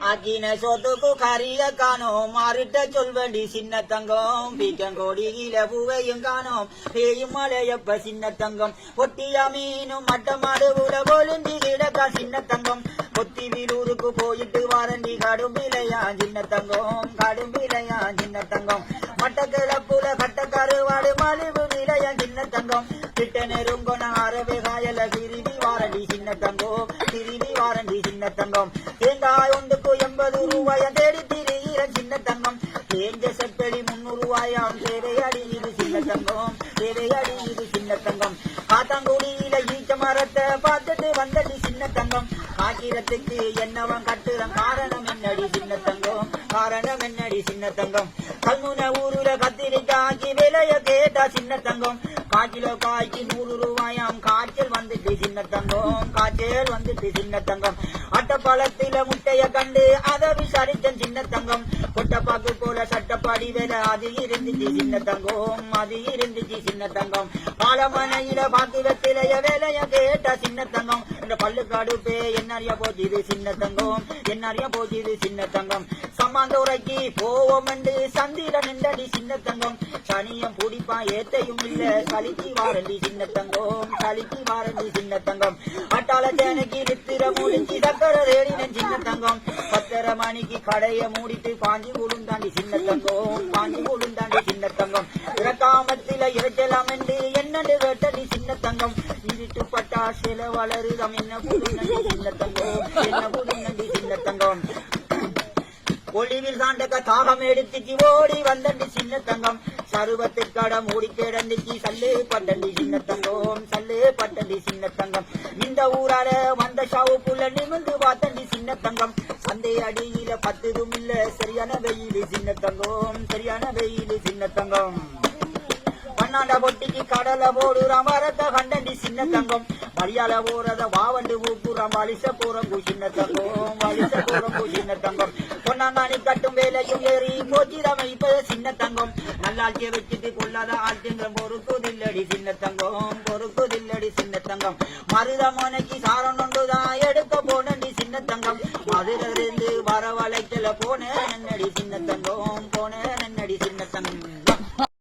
ஆக்கின சோத்துக்கு கரிய காணோம் மாறிட்ட சொல்வண்டி சின்ன தங்கம் பீக்கங்கோடி கீழ பூவையும் காணோம் பேயும் மலையப்ப சின்ன தங்கம் ஒட்டியா மீனும் மட்டமாடு உல போலுந்தி கிடக்கா சின்ன தங்கம் கொத்தி வீலூருக்கு போயிட்டு வாரண்டி கடும் விலையா சின்ன தங்கம் கடும் விலையா சின்ன தங்கம் மட்டக்கிழப்புல கட்டக்கருவாடு மலிவு விலையா சின்ன தங்கம் கிட்ட நெருங்கொன அரவே காயல திருவி வாரண்டி சின்ன தங்கம் திருவி வாரண்டி சின்ன தங்கம் தேங்காய் ஒன்றுக்கு 80 ரூபாய் தேடி திரியிற சின்ன தங்கம் தேஞ்ச செப்பெளி 300 ரூபாயாம் தேவையடி இது சின்ன தங்கம் தேவையடி இது சின்ன தங்கம் காத்தாங்குடியில ஈச்ச மரத்தை பார்த்துட்டு வந்தடி சின்ன தங்கம் காக்கிரத்துக்கு என்னவன் கட்டுறன் காரணம் என்னடி சின்ன தங்கம் காரணம் என்னடி சின்ன தங்கம் கல்முனை ஊருல கத்திரிக்காய்க்கு விலைய கேட்டா சின்ன தங்கம் காய்கிலோ காய்க்கு 100 ரூபாயாம் காய்ச்சல் வந்துட்டு சின்ன தங்கம் காய்ச்சல் வந்துட்டு சின்ன தங்கம் அட்டப்பழத்தில முட்டைய கண்டு அதை விசாரிச்சன் சின்ன தங்கம் கொட்டப்பாக்கு போல சட்டப்பாடி வேலை அது இருந்துச்சு சின்ன தங்கம் அது இருந்துச்சு சின்ன தங்கம் பாலமனையில பாக்கு வெத்திலைய வேலைய கேட்டா சின்ன தங்கம் இந்த பல்லுக்காடு பே என்னறிய போச்சுது சின்ன தங்கம் என்னறிய போச்சுது சின்ன தங்கம் சம்மாந்தோரைக்கு போவோம் என்று சந்திரன் நின்றடி சின்ன தங்கம் சனியம் பிடிப்பா ஏத்தையும் இல்ல கலிக்கு வாரண்டி சின்ன தங்கம் கலிக்கு வாரண்டி சின்ன தங்கம் அட்டாள சேனைக்கு நித்திர முடிஞ்சு சக்கர தேடினன் சின்ன தங்கம் 10:30 மணிக்கு கடைய மூடிட்டு பாஞ்சி உளுந்தாண்டி சின்ன தங்கம் பாஞ்சி உளுந்தாண்டி சின்ன தங்கம் இறக்காமத்தில இறைச்சலாம் என்று என்னண்டு கேட்டடி சின்ன தங்கம் இருட்டு பட்டா சில வளருதம் என்ன புடுநண்டி சின்ன தங்கம் என்ன புடுநண்டி சின்ன தங்கம் ஒளிவில் சாண்டக்க தாகம் எடுத்துச்சு ஓடி வந்தண்டி சின்ன தங்கம் சருவத்துக்கட மூடி கிடந்துச்சு சல்லு பட்டண்டி சின்ன தங்கம் சல்லு பட்டண்டி சின்ன தங்கம் இந்த ஊரால வந்த ஷாவுக்குள்ள நிமிந்து பார்த்தண்டி சின்ன தங்கம் சந்தை அடியில 10 இல்ல சரியான வெயில் சின்ன தங்கம் சரியான வெயில் சின்ன தங்கம் பன்னாண்ட பொட்டிக்கு கடலை போடுறான் வரத்த கண்டண்டி சின்ன தங்கம் வழியால போறத வாவண்டு ஊக்குறான் வலிச போறங்கு சின்ன தங்கம் வலிச போறங்கு சின்ன தங்கம் பொன்னாங்காணி கட்டும் வேலையும் ஏறி போச்சிதமை இப்ப சின்ன தங்கம் நல்லாட்சிய வச்சுட்டு கொள்ளாத ஆட்சிங்கம் பொறுக்குதில்லடி சின்ன தங்கம் பொறுக்குதில்லடி சின்ன தங்கம் மருதமனைக்கு சாரம் ஒன்றுதான் எடுக்க போனண்டி சின்ன தங்கம் மதுரிலிருந்து வரவழைக்கல போன என்னடி